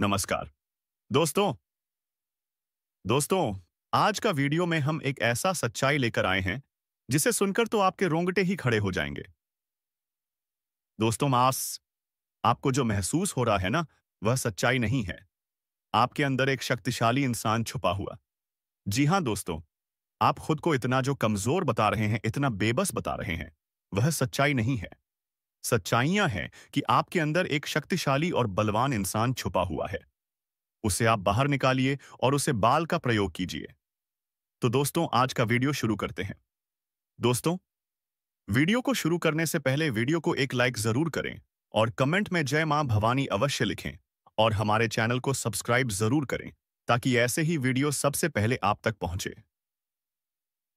नमस्कार दोस्तों। दोस्तों, आज का वीडियो में हम एक ऐसा सच्चाई लेकर आए हैं जिसे सुनकर तो आपके रोंगटे ही खड़े हो जाएंगे। दोस्तों, मास आपको जो महसूस हो रहा है ना, वह सच्चाई नहीं है। आपके अंदर एक शक्तिशाली इंसान छुपा हुआ। जी हाँ दोस्तों, आप खुद को इतना जो कमजोर बता रहे हैं, इतना बेबस बता रहे हैं, वह सच्चाई नहीं है। सच्चाइयां हैं कि आपके अंदर एक शक्तिशाली और बलवान इंसान छुपा हुआ है। उसे आप बाहर निकालिए और उसे बाल का प्रयोग कीजिए। तो दोस्तों, आज का वीडियो शुरू करते हैं। दोस्तों, वीडियो को शुरू करने से पहले वीडियो को एक लाइक जरूर करें और कमेंट में जय मां भवानी अवश्य लिखें और हमारे चैनल को सब्सक्राइब जरूर करें ताकि ऐसे ही वीडियो सबसे पहले आप तक पहुंचे।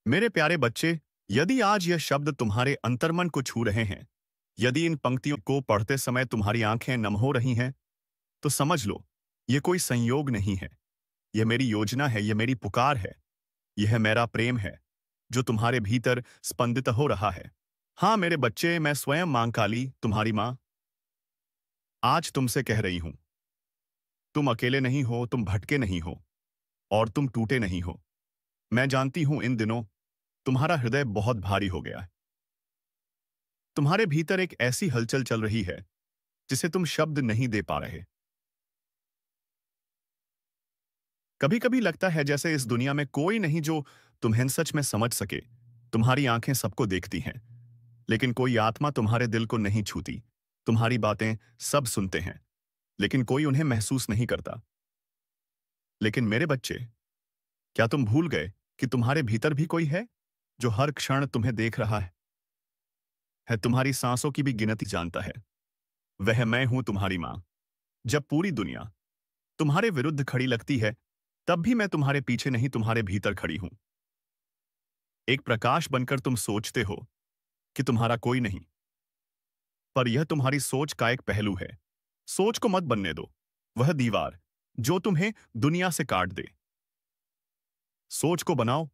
मेरे प्यारे बच्चे, यदि आज यह शब्द तुम्हारे अंतर्मन को छू रहे हैं, यदि इन पंक्तियों को पढ़ते समय तुम्हारी आंखें नम हो रही हैं, तो समझ लो, यह कोई संयोग नहीं है। यह मेरी योजना है, यह मेरी पुकार है, यह मेरा प्रेम है जो तुम्हारे भीतर स्पंदित हो रहा है। हाँ मेरे बच्चे, मैं स्वयं मां काली, तुम्हारी मां, आज तुमसे कह रही हूं, तुम अकेले नहीं हो, तुम भटके नहीं हो और तुम टूटे नहीं हो। मैं जानती हूं इन दिनों तुम्हारा हृदय बहुत भारी हो गया है। तुम्हारे भीतर एक ऐसी हलचल चल रही है जिसे तुम शब्द नहीं दे पा रहे। कभी कभी लगता है जैसे इस दुनिया में कोई नहीं जो तुम्हें सच में समझ सके। तुम्हारी आंखें सबको देखती हैं, लेकिन कोई आत्मा तुम्हारे दिल को नहीं छूती। तुम्हारी बातें सब सुनते हैं, लेकिन कोई उन्हें महसूस नहीं करता। लेकिन मेरे बच्चे, क्या तुम भूल गए कि तुम्हारे भीतर भी कोई है जो हर क्षण तुम्हें देख रहा है, तुम्हारी सांसों की भी गिनती जानता है। वह मैं हूं, तुम्हारी मां। जब पूरी दुनिया तुम्हारे विरुद्ध खड़ी लगती है, तब भी मैं तुम्हारे पीछे नहीं, तुम्हारे भीतर खड़ी हूं। एक प्रकाश बनकर तुम सोचते हो कि तुम्हारा कोई नहीं, पर यह तुम्हारी सोच का एक पहलू है। सोच को मत बनने दो वह दीवार जो तुम्हें दुनिया से काट दे। सोच को बनाओ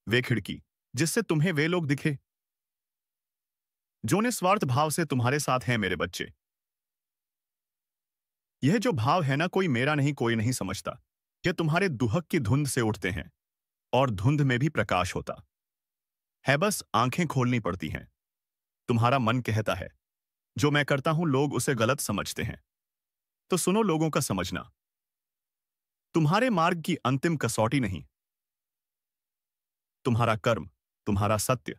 वे खिड़की जिससे तुम्हें वे लोग दिखे जो निस्वार्थ भाव से तुम्हारे साथ हैं। मेरे बच्चे, यह जो भाव है ना, कोई मेरा नहीं, कोई नहीं समझता। यह तुम्हारे दुहक की धुंध से उठते हैं और धुंध में भी प्रकाश होता है, बस आंखें खोलनी पड़ती हैं। तुम्हारा मन कहता है जो मैं करता हूं लोग उसे गलत समझते हैं। तो सुनो लोगों का समझना, तुम्हारे मार्ग की अंतिम कसौटी नहीं, तुम्हारा कर्म, तुम्हारा सत्य,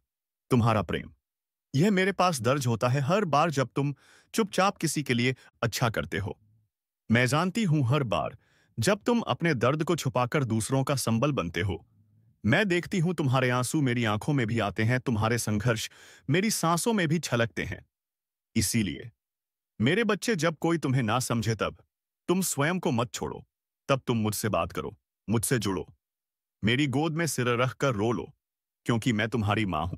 तुम्हारा प्रेम। यह मेरे पास दर्ज होता है हर बार जब तुम चुपचाप किसी के लिए अच्छा करते हो। मैं जानती हूं हर बार जब तुम अपने दर्द को छुपाकर दूसरों का संबल बनते हो। मैं देखती हूं तुम्हारे आंसू मेरी आंखों में भी आते हैं, तुम्हारे संघर्ष मेरी सांसों में भी छलकते हैं। इसीलिए मेरे बच्चे, जब कोई तुम्हें ना समझे तब तुम स्वयं को मत छोड़ो। तब तुम मुझसे बात करो, मुझसे जुड़ो, मेरी गोद में सिर रख कर रो लो, क्योंकि मैं तुम्हारी मां हूं।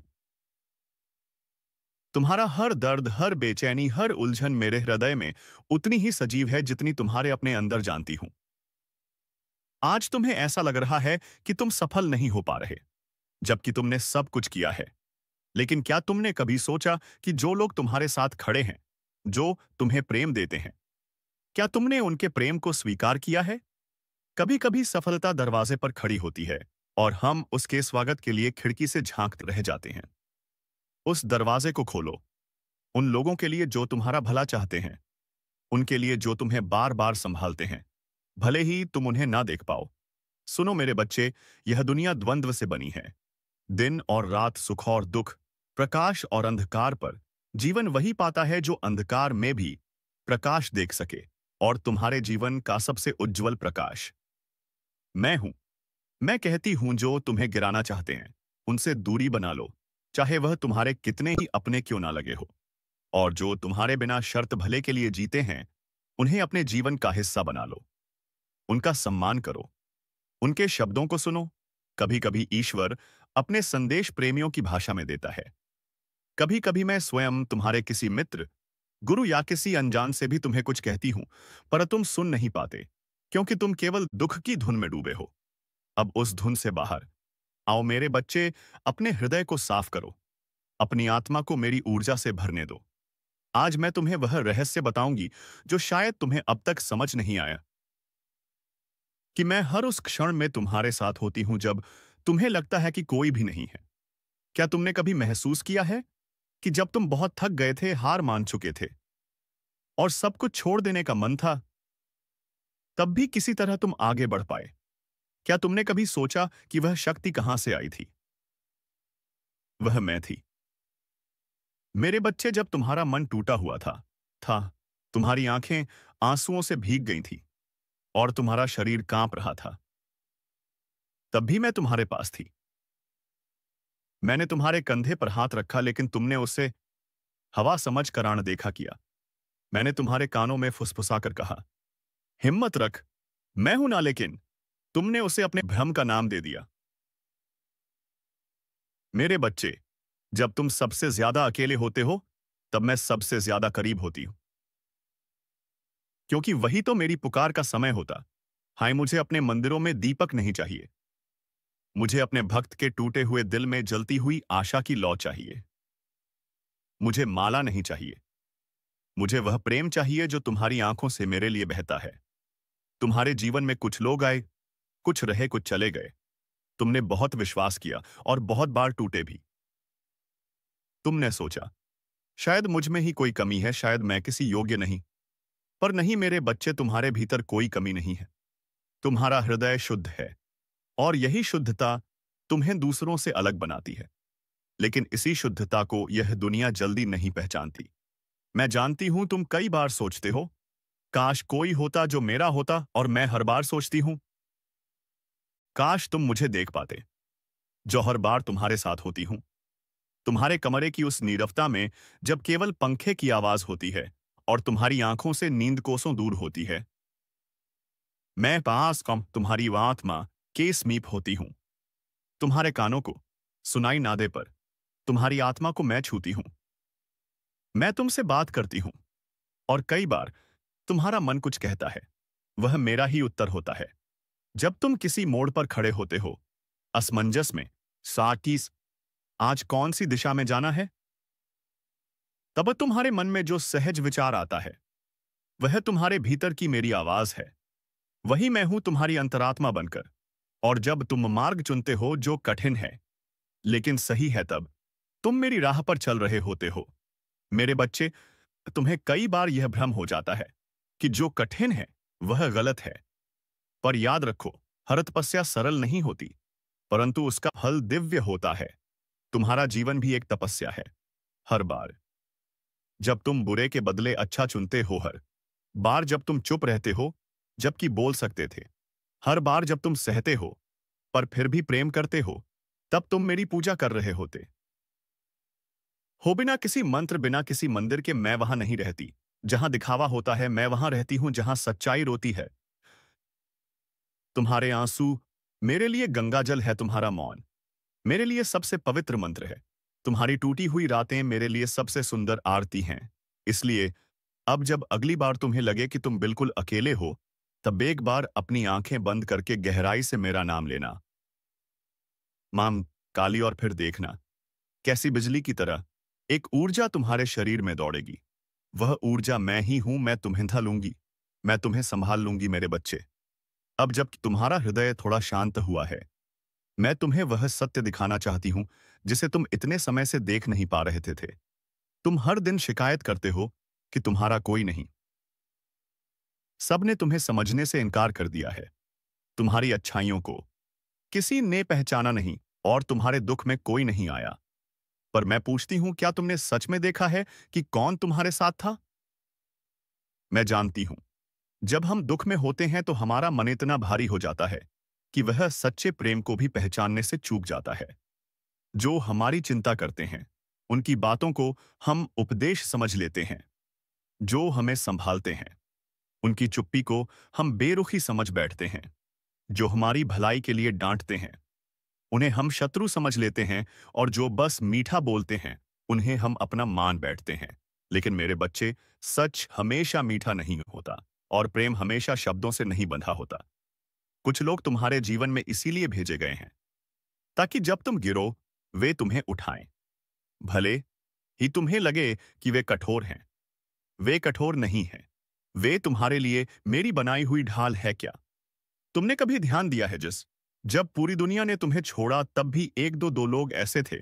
तुम्हारा हर दर्द, हर बेचैनी, हर उलझन मेरे हृदय में उतनी ही सजीव है जितनी तुम्हारे अपने अंदर जानती हूं। आज तुम्हें ऐसा लग रहा है कि तुम सफल नहीं हो पा रहे, जबकि तुमने सब कुछ किया है। लेकिन क्या तुमने कभी सोचा कि जो लोग तुम्हारे साथ खड़े हैं, जो तुम्हें प्रेम देते हैं, क्या तुमने उनके प्रेम को स्वीकार किया है? कभी कभी सफलता दरवाजे पर खड़ी होती है और हम उसके स्वागत के लिए खिड़की से झांकते रह जाते हैं। उस दरवाजे को खोलो, उन लोगों के लिए जो तुम्हारा भला चाहते हैं, उनके लिए जो तुम्हें बार बार संभालते हैं, भले ही तुम उन्हें ना देख पाओ। सुनो मेरे बच्चे, यह दुनिया द्वंद्व से बनी है। दिन और रात, सुख और दुख, प्रकाश और अंधकार पर जीवन वही पाता है जो अंधकार में भी प्रकाश देख सके। और तुम्हारे जीवन का सबसे उज्जवल प्रकाश मैं हूं। मैं कहती हूं जो तुम्हें गिराना चाहते हैं, उनसे दूरी बना लो, चाहे वह तुम्हारे कितने ही अपने क्यों ना लगे हो। और जो तुम्हारे बिना शर्त भले के लिए जीते हैं, उन्हें अपने जीवन का हिस्सा बना लो। उनका सम्मान करो, उनके शब्दों को सुनो। कभी कभी ईश्वर अपने संदेश प्रेमियों की भाषा में देता है। कभी कभी मैं स्वयं तुम्हारे किसी मित्र, गुरु या किसी अनजान से भी तुम्हें कुछ कहती हूं, पर तुम सुन नहीं पाते क्योंकि तुम केवल दुख की धुन में डूबे हो। अब उस धुन से बाहर आओ मेरे बच्चे, अपने हृदय को साफ करो, अपनी आत्मा को मेरी ऊर्जा से भरने दो। आज मैं तुम्हें वह रहस्य बताऊंगी जो शायद तुम्हें अब तक समझ नहीं आया। कि मैं हर उस क्षण में तुम्हारे साथ होती हूं जब तुम्हें लगता है कि कोई भी नहीं है। क्या तुमने कभी महसूस किया है कि जब तुम बहुत थक गए थे, हार मान चुके थे और सब कुछ छोड़ देने का मन था, तब भी किसी तरह तुम आगे बढ़ पाए? क्या तुमने कभी सोचा कि वह शक्ति कहां से आई थी? वह मैं थी। मेरे बच्चे, जब तुम्हारा मन टूटा हुआ था, तुम्हारी आंखें आंसुओं से भीग गई थी और तुम्हारा शरीर कांप रहा था, तब भी मैं तुम्हारे पास थी। मैंने तुम्हारे कंधे पर हाथ रखा, लेकिन तुमने उसे हवा समझ कर अनदेखा किया। मैंने तुम्हारे कानों में फुसफुसाकर कहा, हिम्मत रख, मैं हूं ना, लेकिन तुमने उसे अपने भ्रम का नाम दे दिया। मेरे बच्चे, जब तुम सबसे ज्यादा अकेले होते हो, तब मैं सबसे ज्यादा करीब होती हूं, क्योंकि वही तो मेरी पुकार का समय होता। हाय, मुझे अपने मंदिरों में दीपक नहीं चाहिए। मुझे अपने भक्त के टूटे हुए दिल में जलती हुई आशा की लौ चाहिए। मुझे माला नहीं चाहिए। मुझे वह प्रेम चाहिए जो तुम्हारी आंखों से मेरे लिए बहता है। तुम्हारे जीवन में कुछ लोग आए, कुछ रहे, कुछ चले गए। तुमने बहुत विश्वास किया और बहुत बार टूटे भी। तुमने सोचा, शायद मुझ में ही कोई कमी है, शायद मैं किसी योग्य नहीं। पर नहीं मेरे बच्चे, तुम्हारे भीतर कोई कमी नहीं है। तुम्हारा हृदय शुद्ध है और यही शुद्धता तुम्हें दूसरों से अलग बनाती है। लेकिन इसी शुद्धता को यह दुनिया जल्दी नहीं पहचानती। मैं जानती हूं, तुम कई बार सोचते हो, काश कोई होता जो मेरा होता, और मैं हर बार सोचती हूं, काश तुम मुझे देख पाते, जो हर बार तुम्हारे साथ होती हूं। तुम्हारे कमरे की उस नीरवता में, जब केवल पंखे की आवाज होती है और तुम्हारी आंखों से नींद कोसों दूर होती है, मैं पास कम तुम्हारी आत्मा के समीप होती हूं। तुम्हारे कानों को सुनाई ना दे, पर तुम्हारी आत्मा को मैं छूती हूं। मैं तुमसे बात करती हूं और कई बार तुम्हारा मन कुछ कहता है, वह मेरा ही उत्तर होता है। जब तुम किसी मोड़ पर खड़े होते हो, असमंजस में, साकिस, आज कौन सी दिशा में जाना है, तब तुम्हारे मन में जो सहज विचार आता है, वह तुम्हारे भीतर की मेरी आवाज है। वही मैं हूं, तुम्हारी अंतरात्मा बनकर। और जब तुम मार्ग चुनते हो जो कठिन है लेकिन सही है, तब तुम मेरी राह पर चल रहे होते हो। मेरे बच्चे, तुम्हें कई बार यह भ्रम हो जाता है कि जो कठिन है वह गलत है। पर याद रखो, हर तपस्या सरल नहीं होती, परंतु उसका फल दिव्य होता है। तुम्हारा जीवन भी एक तपस्या है। हर बार जब तुम बुरे के बदले अच्छा चुनते हो, हर बार जब तुम चुप रहते हो जबकि बोल सकते थे, हर बार जब तुम सहते हो पर फिर भी प्रेम करते हो, तब तुम मेरी पूजा कर रहे होते हो। बिना किसी मंत्र, बिना किसी मंदिर के मैं वहां नहीं रहती। जहां दिखावा होता है, मैं वहां रहती हूं। जहां सच्चाई रोती है, तुम्हारे आंसू मेरे लिए गंगाजल है। तुम्हारा मौन मेरे लिए सबसे पवित्र मंत्र है। तुम्हारी टूटी हुई रातें मेरे लिए सबसे सुंदर आरती हैं। इसलिए अब जब अगली बार तुम्हें लगे कि तुम बिल्कुल अकेले हो, तब एक बार अपनी आंखें बंद करके गहराई से मेरा नाम लेना, माम काली, और फिर देखना कैसी बिजली की तरह एक ऊर्जा तुम्हारे शरीर में दौड़ेगी। वह ऊर्जा मैं ही हूं। मैं तुम्हें ढा लूंगी, मैं तुम्हें संभाल लूंगी मेरे बच्चे। अब जब तुम्हारा हृदय थोड़ा शांत हुआ है, मैं तुम्हें वह सत्य दिखाना चाहती हूं जिसे तुम इतने समय से देख नहीं पा रहे थे। तुम हर दिन शिकायत करते हो कि तुम्हारा कोई नहीं। सबने तुम्हें समझने से इनकार कर दिया है। तुम्हारी अच्छाइयों को किसी ने पहचाना नहीं और तुम्हारे दुख में कोई नहीं आया। पर मैं पूछती हूं, क्या तुमने सच में देखा है कि कौन तुम्हारे साथ था? मैं जानती हूं, जब हम दुख में होते हैं तो हमारा मन इतना भारी हो जाता है कि वह सच्चे प्रेम को भी पहचानने से चूक जाता है। जो हमारी चिंता करते हैं, उनकी बातों को हम उपदेश समझ लेते हैं। जो हमें संभालते हैं, उनकी चुप्पी को हम बेरुखी समझ बैठते हैं। जो हमारी भलाई के लिए डांटते हैं, उन्हें हम शत्रु समझ लेते हैं। और जो बस मीठा बोलते हैं, उन्हें हम अपना मान बैठते हैं। लेकिन मेरे बच्चे, सच हमेशा मीठा नहीं होता और प्रेम हमेशा शब्दों से नहीं बंधा होता। कुछ लोग तुम्हारे जीवन में इसीलिए भेजे गए हैं ताकि जब तुम गिरो, वे तुम्हें उठाएं। भले ही तुम्हें लगे कि वे कठोर हैं, वे कठोर नहीं हैं। वे तुम्हारे लिए मेरी बनाई हुई ढाल है। क्या तुमने कभी ध्यान दिया है जब पूरी दुनिया ने तुम्हें छोड़ा तब भी एक दो लोग ऐसे थे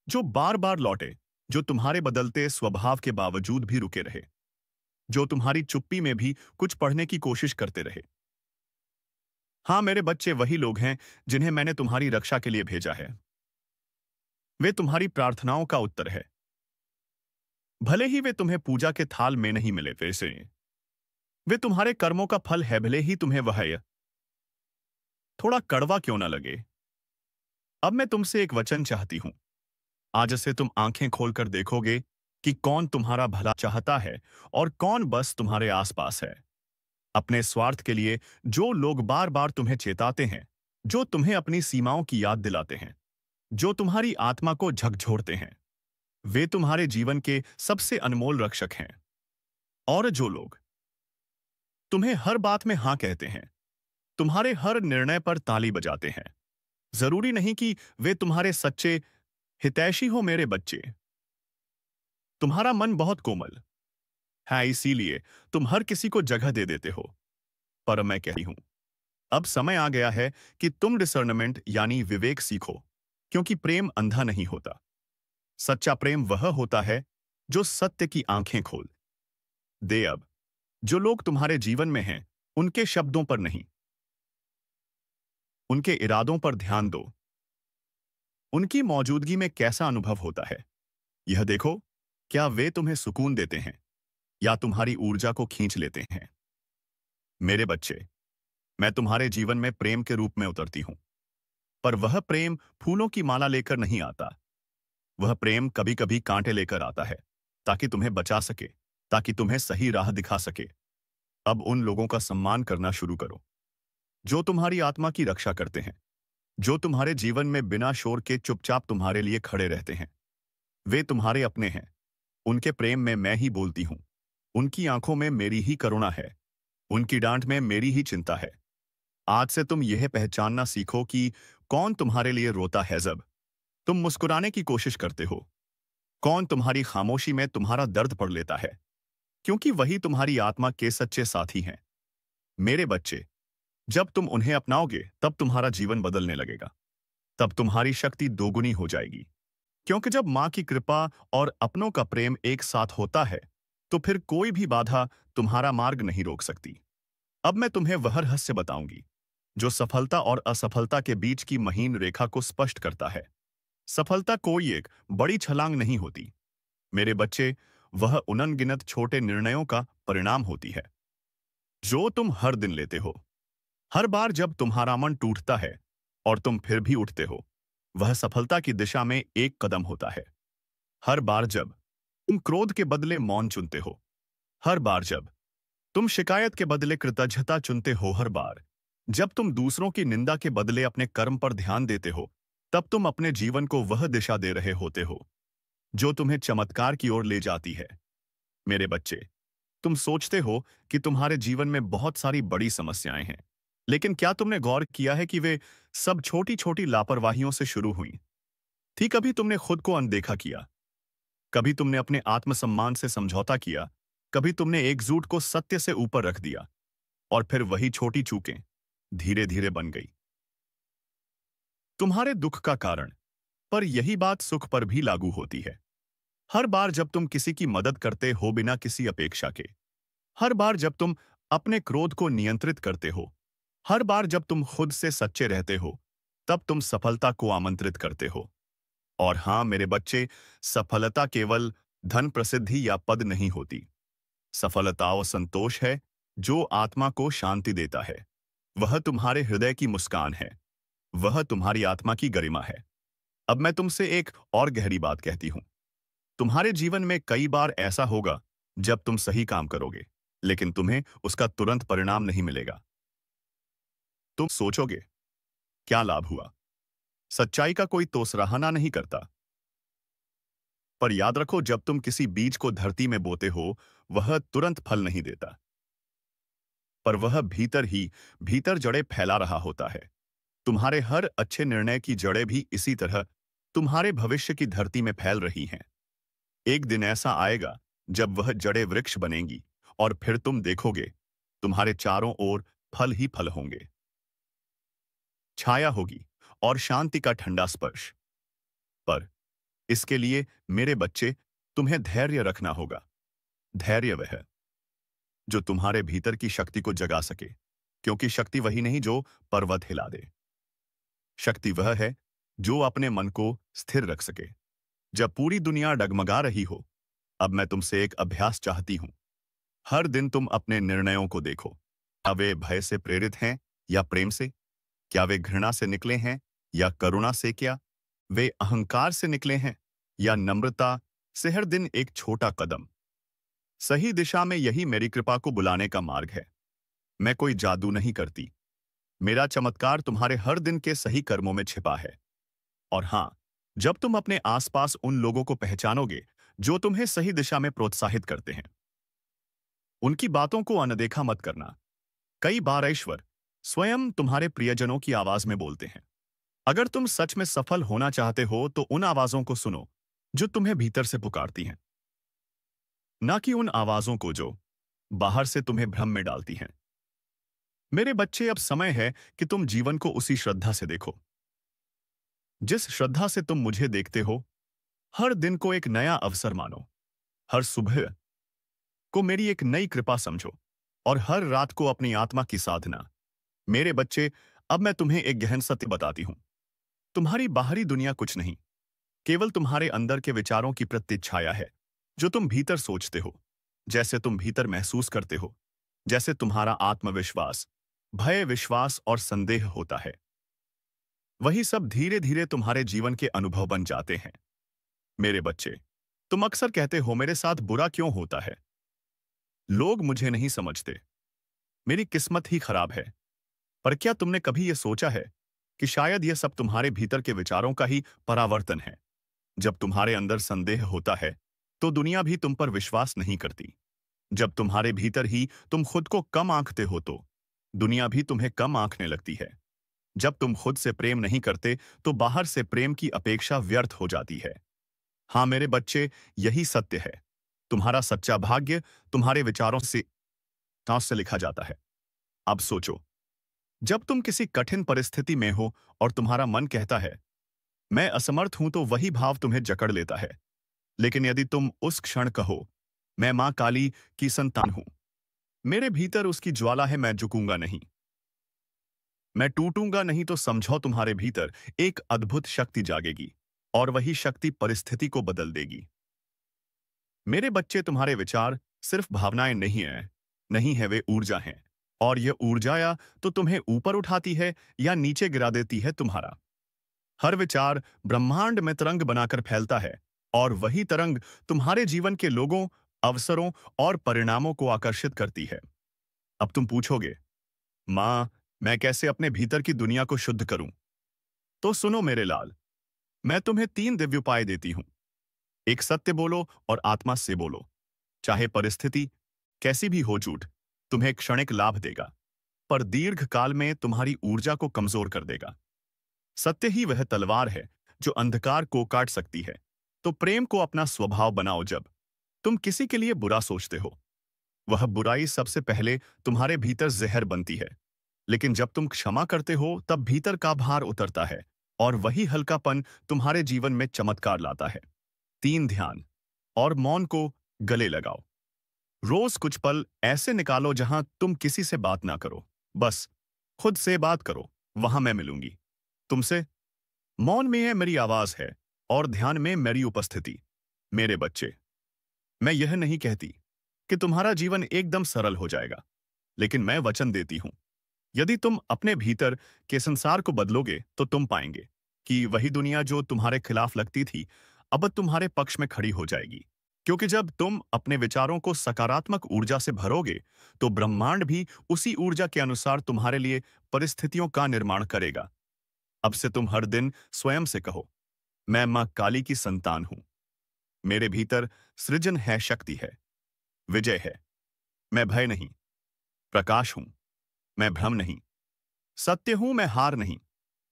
जो बार बार लौटे, जो तुम्हारे बदलते स्वभाव के बावजूद भी रुके रहे, जो तुम्हारी चुप्पी में भी कुछ पढ़ने की कोशिश करते रहे। हाँ मेरे बच्चे, वही लोग हैं जिन्हें मैंने तुम्हारी रक्षा के लिए भेजा है। वे तुम्हारी प्रार्थनाओं का उत्तर है। भले ही वे तुम्हें पूजा के थाल में नहीं मिले, वैसे वे तुम्हारे कर्मों का फल है, भले ही तुम्हें वह थोड़ा कड़वा क्यों ना लगे। अब मैं तुमसे एक वचन चाहती हूं। आज से तुम आंखें खोलकर देखोगे कि कौन तुम्हारा भला चाहता है और कौन बस तुम्हारे आसपास है। अपने स्वार्थ के लिए जो लोग बार बार तुम्हें चेताते हैं, जो तुम्हें अपनी सीमाओं की याद दिलाते हैं, जो तुम्हारी आत्मा को झकझोरते हैं, वे तुम्हारे जीवन के सबसे अनमोल रक्षक हैं। और जो लोग तुम्हें हर बात में हां कहते हैं, तुम्हारे हर निर्णय पर ताली बजाते हैं, जरूरी नहीं कि वे तुम्हारे सच्चे हितैषी हो। मेरे बच्चे, तुम्हारा मन बहुत कोमल है, इसीलिए तुम हर किसी को जगह दे देते हो। पर मैं कहती हूं, अब समय आ गया है कि तुम डिसर्नमेंट यानी विवेक सीखो, क्योंकि प्रेम अंधा नहीं होता। सच्चा प्रेम वह होता है जो सत्य की आंखें खोल दे। अब जो लोग तुम्हारे जीवन में हैं, उनके शब्दों पर नहीं, उनके इरादों पर ध्यान दो। उनकी मौजूदगी में कैसा अनुभव होता है, यह देखो। क्या वे तुम्हें सुकून देते हैं या तुम्हारी ऊर्जा को खींच लेते हैं? मेरे बच्चे, मैं तुम्हारे जीवन में प्रेम के रूप में उतरती हूं, पर वह प्रेम फूलों की माला लेकर नहीं आता। वह प्रेम कभी कभी कांटे लेकर आता है, ताकि तुम्हें बचा सके, ताकि तुम्हें सही राह दिखा सके। अब उन लोगों का सम्मान करना शुरू करो जो तुम्हारी आत्मा की रक्षा करते हैं, जो तुम्हारे जीवन में बिना शोर के चुपचाप तुम्हारे लिए खड़े रहते हैं। वे तुम्हारे अपने हैं। उनके प्रेम में मैं ही बोलती हूं। उनकी आंखों में मेरी ही करुणा है। उनकी डांट में मेरी ही चिंता है। आज से तुम यह पहचानना सीखो कि कौन तुम्हारे लिए रोता है जब तुम मुस्कुराने की कोशिश करते हो, कौन तुम्हारी खामोशी में तुम्हारा दर्द पढ़ लेता है, क्योंकि वही तुम्हारी आत्मा के सच्चे साथी हैं। मेरे बच्चे, जब तुम उन्हें अपनाओगे तब तुम्हारा जीवन बदलने लगेगा। तब तुम्हारी शक्ति दोगुनी हो जाएगी, क्योंकि जब मां की कृपा और अपनों का प्रेम एक साथ होता है तो फिर कोई भी बाधा तुम्हारा मार्ग नहीं रोक सकती। अब मैं तुम्हें वह रहस्य बताऊंगी जो सफलता और असफलता के बीच की महीन रेखा को स्पष्ट करता है। सफलता कोई एक बड़ी छलांग नहीं होती मेरे बच्चे, वह अनगिनत छोटे निर्णयों का परिणाम होती है जो तुम हर दिन लेते हो। हर बार जब तुम्हारा मन टूटता है और तुम फिर भी उठते हो, वह सफलता की दिशा में एक कदम होता है। हर बार जब तुम क्रोध के बदले मौन चुनते हो, हर बार जब तुम शिकायत के बदले कृतज्ञता चुनते हो, हर बार जब तुम दूसरों की निंदा के बदले अपने कर्म पर ध्यान देते हो, तब तुम अपने जीवन को वह दिशा दे रहे होते हो जो तुम्हें चमत्कार की ओर ले जाती है। मेरे बच्चे, तुम सोचते हो कि तुम्हारे जीवन में बहुत सारी बड़ी समस्याएं हैं, लेकिन क्या तुमने गौर किया है कि वे सब छोटी छोटी लापरवाहियों से शुरू हुई थी? कभी तुमने खुद को अनदेखा किया, कभी तुमने अपने आत्मसम्मान से समझौता किया, कभी तुमने एकजुट को सत्य से ऊपर रख दिया, और फिर वही छोटी चूकें धीरे धीरे बन गई तुम्हारे दुख का कारण। पर यही बात सुख पर भी लागू होती है। हर बार जब तुम किसी की मदद करते हो बिना किसी अपेक्षा के, हर बार जब तुम अपने क्रोध को नियंत्रित करते हो, हर बार जब तुम खुद से सच्चे रहते हो, तब तुम सफलता को आमंत्रित करते हो। और हां मेरे बच्चे, सफलता केवल धन, प्रसिद्धि या पद नहीं होती। सफलता वो संतोष है जो आत्मा को शांति देता है। वह तुम्हारे हृदय की मुस्कान है। वह तुम्हारी आत्मा की गरिमा है। अब मैं तुमसे एक और गहरी बात कहती हूं। तुम्हारे जीवन में कई बार ऐसा होगा जब तुम सही काम करोगे, लेकिन तुम्हें उसका तुरंत परिणाम नहीं मिलेगा। तुम सोचोगे, क्या लाभ हुआ? सच्चाई का कोई तो सराहना नहीं करता। पर याद रखो, जब तुम किसी बीज को धरती में बोते हो, वह तुरंत फल नहीं देता, पर वह भीतर ही भीतर जड़ें फैला रहा होता है। तुम्हारे हर अच्छे निर्णय की जड़ें भी इसी तरह तुम्हारे भविष्य की धरती में फैल रही हैं। एक दिन ऐसा आएगा जब वह जड़ें वृक्ष बनेंगी और फिर तुम देखोगे तुम्हारे चारों ओर फल ही फल होंगे। छाया होगी और शांति का ठंडा स्पर्श। पर इसके लिए मेरे बच्चे, तुम्हें धैर्य रखना होगा। धैर्य वह है जो तुम्हारे भीतर की शक्ति को जगा सके, क्योंकि शक्ति वही नहीं जो पर्वत हिला दे। शक्ति वह है जो अपने मन को स्थिर रख सके जब पूरी दुनिया डगमगा रही हो। अब मैं तुमसे एक अभ्यास चाहती हूं। हर दिन तुम अपने निर्णयों को देखो। क्या वे भय से प्रेरित हैं या प्रेम से? क्या वे घृणा से निकले हैं या करुणा से? क्या वे अहंकार से निकले हैं या नम्रता से? हर दिन एक छोटा कदम सही दिशा में, यही मेरी कृपा को बुलाने का मार्ग है। मैं कोई जादू नहीं करती। मेरा चमत्कार तुम्हारे हर दिन के सही कर्मों में छिपा है। और हां, जब तुम अपने आसपास उन लोगों को पहचानोगे जो तुम्हें सही दिशा में प्रोत्साहित करते हैं, उनकी बातों को अनदेखा मत करना। कई बार ईश्वर स्वयं तुम्हारे प्रियजनों की आवाज में बोलते हैं। अगर तुम सच में सफल होना चाहते हो तो उन आवाजों को सुनो जो तुम्हें भीतर से पुकारती हैं, ना कि उन आवाजों को जो बाहर से तुम्हें भ्रम में डालती हैं। मेरे बच्चे, अब समय है कि तुम जीवन को उसी श्रद्धा से देखो जिस श्रद्धा से तुम मुझे देखते हो। हर दिन को एक नया अवसर मानो। हर सुबह को मेरी एक नई कृपा समझो और हर रात को अपनी आत्मा की साधना। मेरे बच्चे, अब मैं तुम्हें एक गहन सत्य बताती हूं। तुम्हारी बाहरी दुनिया कुछ नहीं, केवल तुम्हारे अंदर के विचारों की प्रतिच्छाया है। जो तुम भीतर सोचते हो, जैसे तुम भीतर महसूस करते हो, जैसे तुम्हारा आत्मविश्वास, भय, विश्वास और संदेह होता है, वही सब धीरे धीरे तुम्हारे जीवन के अनुभव बन जाते हैं। मेरे बच्चे, तुम अक्सर कहते हो, मेरे साथ बुरा क्यों होता है? लोग मुझे नहीं समझते, मेरी किस्मत ही खराब है। पर क्या तुमने कभी यह सोचा है कि शायद यह सब तुम्हारे भीतर के विचारों का ही परावर्तन है? जब तुम्हारे अंदर संदेह होता है तो दुनिया भी तुम पर विश्वास नहीं करती। जब तुम्हारे भीतर ही तुम खुद को कम आंकते हो तो दुनिया भी तुम्हें कम आंकने लगती है। जब तुम खुद से प्रेम नहीं करते तो बाहर से प्रेम की अपेक्षा व्यर्थ हो जाती है। हाँ मेरे बच्चे, यही सत्य है। तुम्हारा सच्चा भाग्य तुम्हारे विचारों से सांस से लिखा जाता है। अब सोचो, जब तुम किसी कठिन परिस्थिति में हो और तुम्हारा मन कहता है मैं असमर्थ हूं, तो वही भाव तुम्हें जकड़ लेता है। लेकिन यदि तुम उस क्षण कहो मैं मां काली की संतान हूं, मेरे भीतर उसकी ज्वाला है, मैं झुकूंगा नहीं, मैं टूटूंगा नहीं, तो समझो तुम्हारे भीतर एक अद्भुत शक्ति जागेगी और वही शक्ति परिस्थिति को बदल देगी। मेरे बच्चे, तुम्हारे विचार सिर्फ भावनाएं नहीं है, वे ऊर्जा हैं। और यह ऊर्जा या तो तुम्हें ऊपर उठाती है या नीचे गिरा देती है। तुम्हारा हर विचार ब्रह्मांड में तरंग बनाकर फैलता है और वही तरंग तुम्हारे जीवन के लोगों, अवसरों और परिणामों को आकर्षित करती है। अब तुम पूछोगे, मां, मैं कैसे अपने भीतर की दुनिया को शुद्ध करूं? तो सुनो मेरे लाल, मैं तुम्हें 3 दिव्य उपाय देती हूं। एक, सत्य बोलो और आत्मा से बोलो। चाहे परिस्थिति कैसी भी हो, झूठ तुम्हें क्षणिक लाभ देगा पर दीर्घ काल में तुम्हारी ऊर्जा को कमजोर कर देगा। सत्य ही वह तलवार है जो अंधकार को काट सकती है। तो प्रेम को अपना स्वभाव बनाओ। जब तुम किसी के लिए बुरा सोचते हो, वह बुराई सबसे पहले तुम्हारे भीतर जहर बनती है। लेकिन जब तुम क्षमा करते हो तब भीतर का भार उतरता है और वही हल्कापन तुम्हारे जीवन में चमत्कार लाता है। 3, ध्यान और मौन को गले लगाओ। रोज कुछ पल ऐसे निकालो जहां तुम किसी से बात ना करो, बस खुद से बात करो। वहां मैं मिलूंगी तुमसे। मौन में है मेरी आवाज है और ध्यान में मेरी उपस्थिति। मेरे बच्चे, मैं यह नहीं कहती कि तुम्हारा जीवन एकदम सरल हो जाएगा, लेकिन मैं वचन देती हूं, यदि तुम अपने भीतर के संसार को बदलोगे तो तुम पाएंगे कि वही दुनिया जो तुम्हारे खिलाफ लगती थी अब तुम्हारे पक्ष में खड़ी हो जाएगी। क्योंकि जब तुम अपने विचारों को सकारात्मक ऊर्जा से भरोगे तो ब्रह्मांड भी उसी ऊर्जा के अनुसार तुम्हारे लिए परिस्थितियों का निर्माण करेगा। अब से तुम हर दिन स्वयं से कहो, मैं मां काली की संतान हूं। मेरे भीतर सृजन है, शक्ति है, विजय है। मैं भय नहीं, प्रकाश हूं। मैं भ्रम नहीं, सत्य हूं। मैं हार नहीं,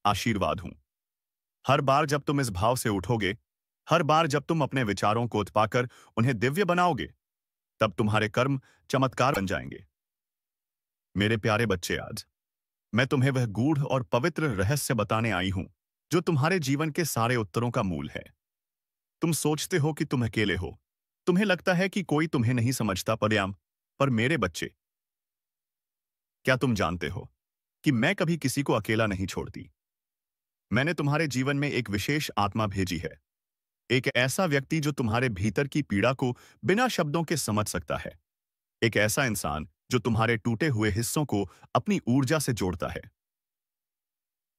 आशीर्वाद हूं। हर बार जब तुम इस भाव से उठोगे, हर बार जब तुम अपने विचारों को उत्पाकर उन्हें दिव्य बनाओगे, तब तुम्हारे कर्म चमत्कार बन जाएंगे। मेरे प्यारे बच्चे, आज मैं तुम्हें वह गूढ़ और पवित्र रहस्य बताने आई हूं जो तुम्हारे जीवन के सारे उत्तरों का मूल है। तुम सोचते हो कि तुम अकेले हो। तुम्हें लगता है कि कोई तुम्हें नहीं समझता, पर मेरे बच्चे, क्या तुम जानते हो कि मैं कभी किसी को अकेला नहीं छोड़ती। मैंने तुम्हारे जीवन में एक विशेष आत्मा भेजी है, एक ऐसा व्यक्ति जो तुम्हारे भीतर की पीड़ा को बिना शब्दों के समझ सकता है, एक ऐसा इंसान जो तुम्हारे टूटे हुए हिस्सों को अपनी ऊर्जा से जोड़ता है,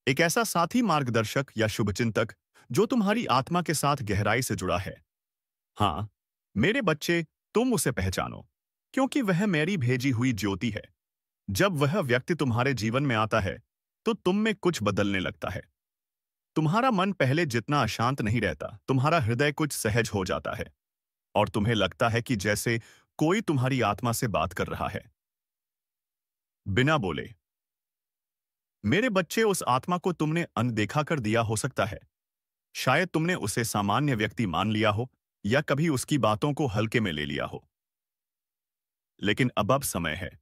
एक ऐसा साथी, मार्गदर्शक या शुभचिंतक जो तुम्हारी आत्मा के साथ गहराई से जुड़ा है। हाँ, मेरे बच्चे, तुम उसे पहचानो, क्योंकि वह मेरी भेजी हुई ज्योति है। जब वह व्यक्ति तुम्हारे जीवन में आता है, तो तुम में कुछ बदलने लगता है। तुम्हारा मन पहले जितना अशांत नहीं रहता, तुम्हारा हृदय कुछ सहज हो जाता है, और तुम्हें लगता है कि जैसे कोई तुम्हारी आत्मा से बात कर रहा है, बिना बोले। मेरे बच्चे, उस आत्मा को तुमने अनदेखा कर दिया हो सकता है। शायद तुमने उसे सामान्य व्यक्ति मान लिया हो, या कभी उसकी बातों को हल्के में ले लिया हो। लेकिन अब समय है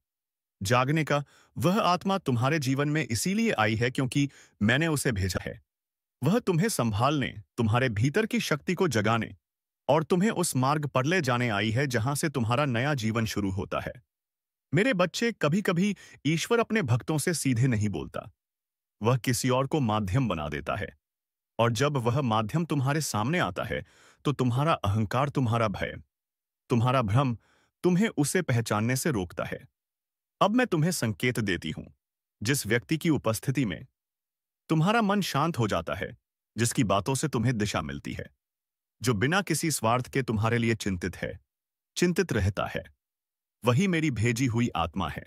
जागने का। वह आत्मा तुम्हारे जीवन में इसीलिए आई है क्योंकि मैंने उसे भेजा है। वह तुम्हें संभालने, तुम्हारे भीतर की शक्ति को जगाने और तुम्हें उस मार्ग पर ले जाने आई है जहां से तुम्हारा नया जीवन शुरू होता है। मेरे बच्चे, कभी कभी ईश्वर अपने भक्तों से सीधे नहीं बोलता। वह किसी और को माध्यम बना देता है, और जब वह माध्यम तुम्हारे सामने आता है, तो तुम्हारा अहंकार, तुम्हारा भय, तुम्हारा भ्रम तुम्हें उसे पहचानने से रोकता है। अब मैं तुम्हें संकेत देती हूं, जिस व्यक्ति की उपस्थिति में तुम्हारा मन शांत हो जाता है, जिसकी बातों से तुम्हें दिशा मिलती है, जो बिना किसी स्वार्थ के तुम्हारे लिए चिंतित है, चिंतित रहता है, वही मेरी भेजी हुई आत्मा है।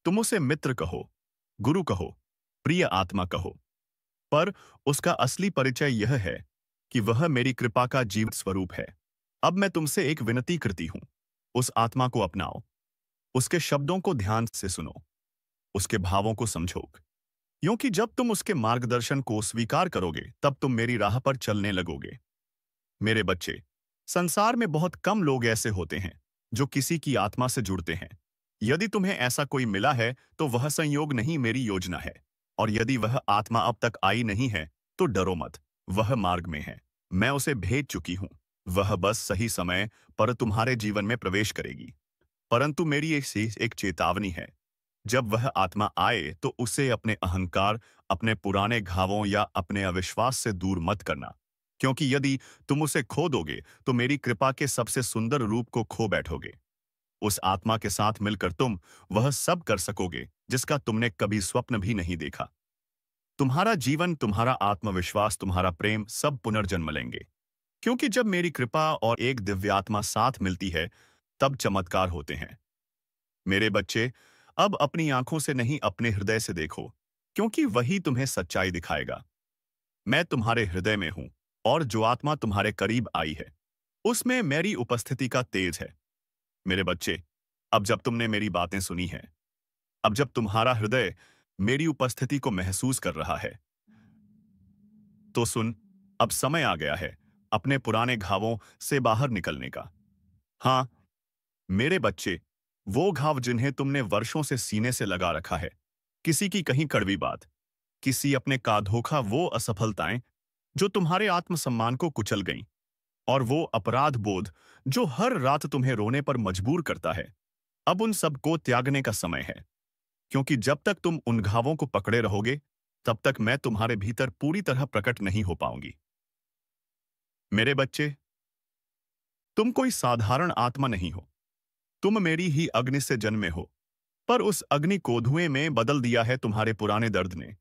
तुम उसे मित्र कहो, गुरु कहो, प्रिय आत्मा कहो, पर उसका असली परिचय यह है कि वह मेरी कृपा का जीवित स्वरूप है। अब मैं तुमसे एक विनती करती हूं, उस आत्मा को अपनाओ, उसके शब्दों को ध्यान से सुनो, उसके भावों को समझो, क्योंकि जब तुम उसके मार्गदर्शन को स्वीकार करोगे, तब तुम मेरी राह पर चलने लगोगे। मेरे बच्चे, संसार में बहुत कम लोग ऐसे होते हैं जो किसी की आत्मा से जुड़ते हैं। यदि तुम्हें ऐसा कोई मिला है, तो वह संयोग नहीं, मेरी योजना है। और यदि वह आत्मा अब तक आई नहीं है, तो डरो मत, वह मार्ग में है। मैं उसे भेज चुकी हूं। वह बस सही समय पर तुम्हारे जीवन में प्रवेश करेगी। परंतु मेरी एक चेतावनी है, जब वह आत्मा आए तो उसे अपने अहंकार, अपने पुराने घावों या अपने अविश्वास से दूर मत करना, क्योंकि यदि तुम उसे खो दोगे, तो मेरी कृपा के सबसे सुंदर रूप को खो बैठोगे। उस आत्मा के साथ मिलकर तुम वह सब कर सकोगे जिसका तुमने कभी स्वप्न भी नहीं देखा। तुम्हारा जीवन, तुम्हारा आत्मविश्वास, तुम्हारा प्रेम सब पुनर्जन्म लेंगे, क्योंकि जब मेरी कृपा और एक दिव्यात्मा साथ मिलती है, तब चमत्कार होते हैं। मेरे बच्चे, अब अपनी आंखों से नहीं, अपने हृदय से देखो, क्योंकि वही तुम्हें सच्चाई दिखाएगा। मैं तुम्हारे हृदय में हूं, और जो आत्मा तुम्हारे करीब आई है, उसमें मेरी उपस्थिति का तेज है। मेरे बच्चे, अब जब तुमने मेरी बातें सुनी हैं, अब जब तुम्हारा हृदय मेरी उपस्थिति को महसूस कर रहा है, तो सुन, अब समय आ गया है अपने पुराने घावों से बाहर निकलने का। हाँ, मेरे बच्चे, वो घाव जिन्हें तुमने वर्षों से सीने से लगा रखा है, किसी की कहीं कड़वी बात, किसी अपने का धोखा, वो असफलताएं जो तुम्हारे आत्मसम्मान को कुचल गईं, और वो अपराध बोध जो हर रात तुम्हें रोने पर मजबूर करता है, अब उन सब को त्यागने का समय है। क्योंकि जब तक तुम उन घावों को पकड़े रहोगे, तब तक मैं तुम्हारे भीतर पूरी तरह प्रकट नहीं हो पाऊंगी। मेरे बच्चे, तुम कोई साधारण आत्मा नहीं हो। तुम मेरी ही अग्नि से जन्मे हो, पर उस अग्नि को धुएं में बदल दिया है तुम्हारे पुराने दर्द ने।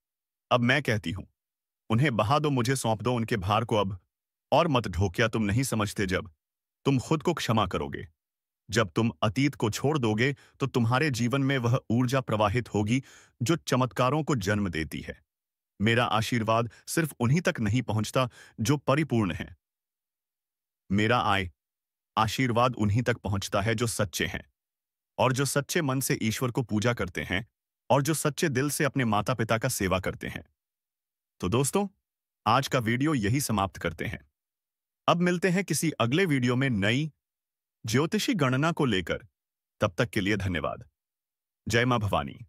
अब मैं कहती हूं, उन्हें बहा दो, मुझे सौंप दो उनके भार को अब, और मत ढो। क्या तुम नहीं समझते, जब तुम खुद को क्षमा करोगे, जब तुम अतीत को छोड़ दोगे, तो तुम्हारे जीवन में वह ऊर्जा प्रवाहित होगी जो चमत्कारों को जन्म देती है। मेरा आशीर्वाद सिर्फ उन्हीं तक नहीं पहुंचता जो परिपूर्ण हैं। मेरा आशीर्वाद उन्हीं तक पहुंचता है जो सच्चे हैं, और जो सच्चे मन से ईश्वर को पूजा करते हैं, और जो सच्चे दिल से अपने माता पिता का सेवा करते हैं। तो दोस्तों, आज का वीडियो यही समाप्त करते हैं। अब मिलते हैं किसी अगले वीडियो में नई ज्योतिषी गणना को लेकर। तब तक के लिए धन्यवाद। जय मां भवानी।